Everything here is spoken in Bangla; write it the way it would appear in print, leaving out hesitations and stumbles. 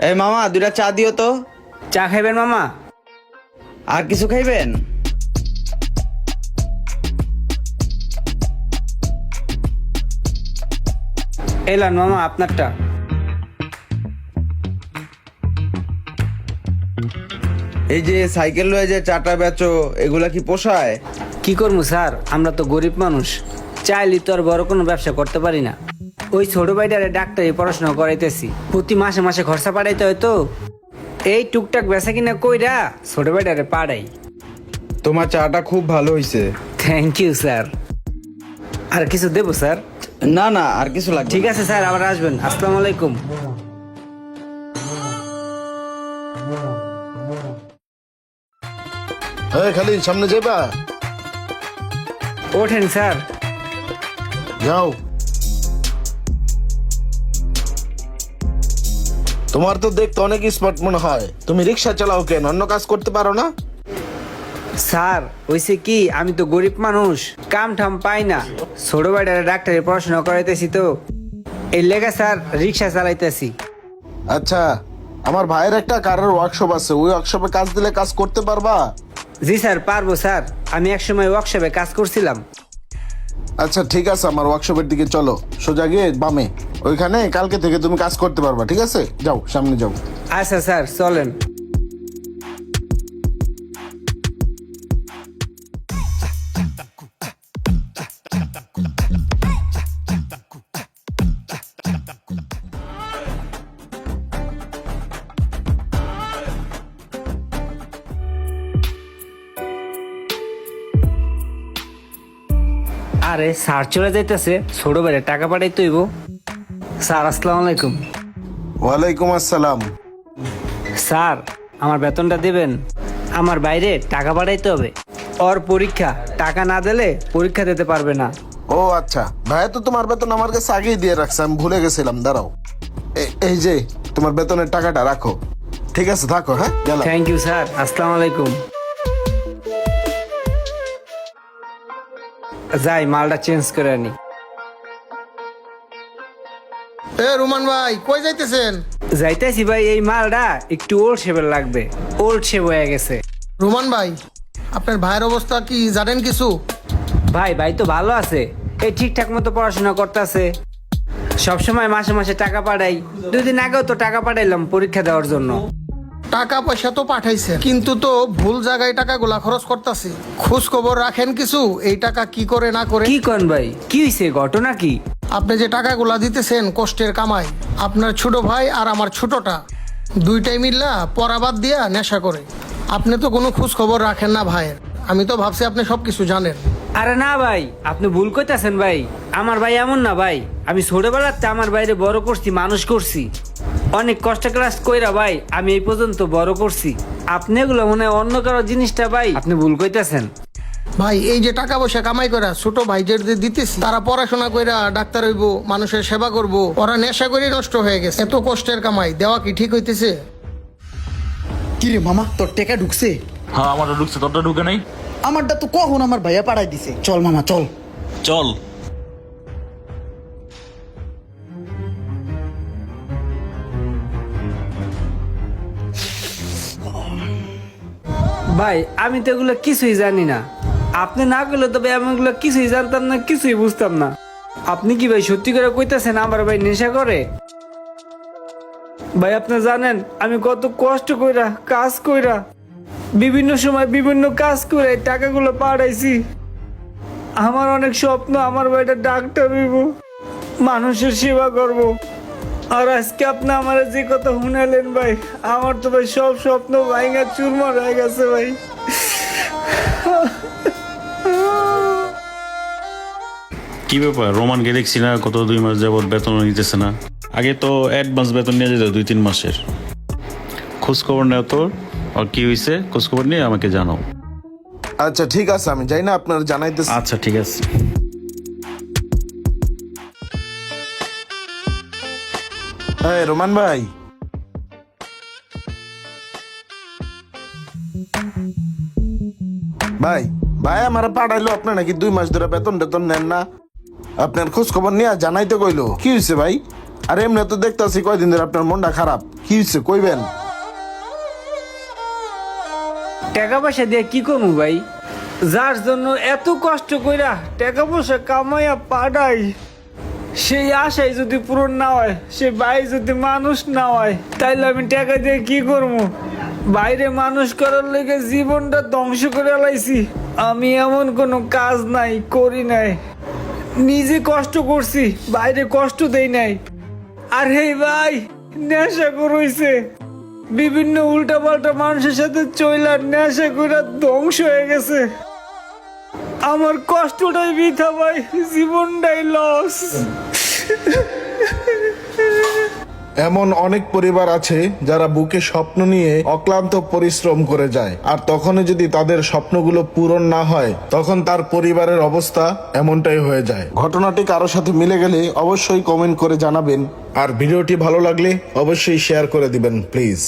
এই মামা দুইটা চা দিও তো। চা খাইবেন মামা? আর কিছু খাইবেন? এলান মামা আপনারটা। এই যে সাইকেল লয়ে যে চাটা বেচো, এগুলা কি পোষায়? কি করবো স্যার, আমরা তো গরিব মানুষ, চাইলে তো আর বড় কোনো ব্যবসা করতে পারি না। ওই ছোট ভাইটারে ডাক্তারি পড়াশোনা করাইতেছি, প্রতি মাসে মাসে খরচা পাঠাইতে হয় তো, এই টুকটাক বেচা কিনা কইরা ছোট ভাইটারে পাড়াই। তোমার চাটা খুব ভালো হইছে। Thank you sir. আর কিছু দেবো স্যার? না না, আর কিছু লাগবে ঠিক না। আছে স্যার, আবার আসবেন। আসসালামু আলাইকুম। হ্যাঁ খালি সামনে যাইবা? ওঠেন স্যার। যাও। তোমার তো দেখতে অনেক স্মার্ট মনে হয়, তুমি রিক্সা চালাও কেন? অন্য কাজ করতে পারো না? স্যার হইছে কি, আমি তো গরিব মানুষ, কাম ঠাম পাই না, ছোট ভাইটারে ডাক্তারি পড়াশোনা করাইতেছি তো, এই লেগে স্যার রিক্সা চালাইতেছি। আচ্ছা, আমার ভাইয়ের একটা কারের ওয়ার্কশপ আছে, ওই ওয়ার্কশপে কাজ দিলে কাজ করতে পারবা? জি স্যার পারবো স্যার, আমি একসময় ওয়ার্কশপে কাজ করছিলাম। আচ্ছা ঠিক আছে, আমার ওয়ার্কশপের দিকে চলো, সোজা গিয়ে বামে, ওইখানে কালকে থেকে তুমি কাজ করতে পারবা। ঠিক আছে, যাও সামনে যাও। আচ্ছা স্যার চলেন। আরে স্যার চলে যাইতেছে, ছোট ভাইয়ের টাকা পাঠাই তৈব। স্যার আসসালামু আলাইকুম। ওয়ালাইকুম আসসালাম। স্যার আমার বেতনটা দেবেন, আমার বাইরে টাকা পাঠাইতে হবে, ওর পরীক্ষা, টাকা না দিলে পরীক্ষা দিতে পারবে না। ও আচ্ছা, ভাইয়া তো তোমার বেতন আমার কাছে আগেই দিয়ে রাখছে, আমি ভুলে গেছিলাম। দাঁড়াও, এই যে তোমার বেতনের টাকাটা রাখো। ঠিক আছে থাকো, হ্যাঁ গেলাম। থ্যাংক ইউ স্যার, আসসালামু আলাইকুম। যাই মালটা চেঞ্জ করে আনি। এ রুমান ভাই, কই যাইতেছেন? যাইতেছি ভাই, এই মালটা একটু ওল্ড শেপের লাগবে, ওল্ড শেপ হয়ে গেছে। রুমান ভাই, আপনার ভাইয়ের অবস্থা কি জানেন কিছু? ভাই ভাই তো ভালো আছে, এই ঠিকঠাক মতো পড়াশোনা করতেছে, সবসময় মাসে মাসে টাকা পাঠাই, 2 দিন আগেও তো টাকা পাঠাইলাম পরীক্ষা দেওয়ার জন্য। টাকা পয়সা তো পাঠাইছে, কিন্তু তো ভুল জায়গায় টাকাগুলা খরচ করতেছে। খোঁজ খবর রাখেন কিছু, এই টাকা কি করে না করে? কি কন ভাই, কি হয়েছে, ঘটনা কি? আপনি যে টাকাগুলা দিতেছেন কষ্টের কামাই, আপনার ছোট ভাই আর আমার ছোটটা দুইটাই মিল্লা পরাবাদ দিয়া নেশা করে। আপনি তো কোনো খোঁজ খবর রাখেন না ভাইয়ের, আমি তো ভাবছি আপনি সবকিছু জানেন। আরে না ভাই, আপনি ভুল কইতাছেন ভাই, আমার ভাই এমন না ভাই, আমি ছোটবেলাতে আমার বাইরে বড় করছি, মানুষ করছি, অনেক কষ্ট ক্লাস কইরা ভাই আমি এই পর্যন্ত বড় করছি। আপনি এগুলো মনে হয় অন্য কারো জিনিসটা ভাই, আপনি ভুল কইতাছেন। ভাই এই যে টাকা পয়সা কামাই করে ছোট ভাইদের যে দিতেছি, তারা পড়াশোনা কইরা ডাক্তার হইব, মানুষের সেবা করব, ওরা নেশা করে নষ্ট হয়ে গেছে। এত কষ্টের কামাই দেওয়া কি ঠিক হইতেছে? কিরে মামা, তোর টেকা ঢুকছে? হ্যাঁ আমারটা ঢুকছে, তোরটা ঢুকে নাই। আমারটা তো কখন আমার ভাইয়া পাঠাই দিছে। চল মামা চল। চল। ভাই আমি তো এগুলো কিছুই জানি না, আপনি না করলে তবে আমি এগুলো কিছুই জানতাম না, কিছুই বুঝতাম না। আপনি কি ভাই সত্যি করে কইতাছেন আমার ভাই নেশা করে? ভাই আপনি জানেন আমি কত কষ্ট কইরা কাজ কইরা বিভিন্ন সময় বিভিন্ন কাজ করে এই টাকাগুলো পাঠাইছি। আমার অনেক স্বপ্ন, আমার ভাইটা ডাক্তার হইব, মানুষের সেবা করব, আর আজকে আপনি আমার যে কথা শুনালেন ভাই, আমার তো ভাই সব স্বপ্ন ভাঙা চুরমার হয়ে গেছে ভাই। কি ব্যাপার, রোমানকে দেখছি না কত 2 মাস যাবত বেতন নিতেছে না। আগে তো অ্যাডভান্স বেতন নিয়ে যেত 2-3 মাসের। খোঁজ খবর নেও তোর, আর কি হয়েছে খোঁজ খবর নিয়ে আমাকে জানাও। আচ্ছা ঠিক আছে, আমি যাই না, আপনার জানাইতেছি। আচ্ছা ঠিক আছে। হ্যাঁ রোমান ভাই, ভাই ভাই আমার পাঠাইলো, আপনি নাকি 2 মাস ধরে বেতন টেতন নেন না। আপনার খোঁজ খবর নিয়ে জানাইতে কইলো, কি হয়েছে ভাই? আরে এমনি তো দেখতেছি কয়দিন ধরে আপনার মনটা খারাপ, কি হচ্ছে কইবেন? টাকা পয়সা দিয়ে কি করবো ভাই? যার জন্য এত কষ্ট কইরা টাকা পয়সা কামাইয়া পাঠাই, সেই আশাই যদি পূরণ না হয়, সে ভাই যদি মানুষ না হয়, তাইলে আমি টাকা দিয়ে কি করবো? বাইরে মানুষ করার লেগে জীবনটা ধ্বংস করে লাইছি। আমি এমন কোনো কাজ নাই করি নাই, নিজে কষ্ট করছি, বাইরে কষ্ট দেই নাই। আর হেই ভাই, নেশা করইছে, বিভিন্ন উল্টাপাল্টা মানুষের সাথে চইলা নেশা করে ধ্বংস হয়ে গেছে। আমার কষ্টটাই বৃথা ভাই, জীবনটাই লস। এমন অনেক পরিবার আছে যারা বুকে স্বপ্ন নিয়ে অক্লান্ত পরিশ্রম করে যায়, আর তখনই যদি তাদের স্বপ্নগুলো পূরণ না হয়, তখন তার পরিবারের অবস্থা এমনটাই হয়ে যায়। ঘটনাটি কারোর সাথে মিলে গেলে অবশ্যই কমেন্ট করে জানাবেন, আর ভিডিওটি ভালো লাগলে অবশ্যই শেয়ার করে দিবেন প্লিজ।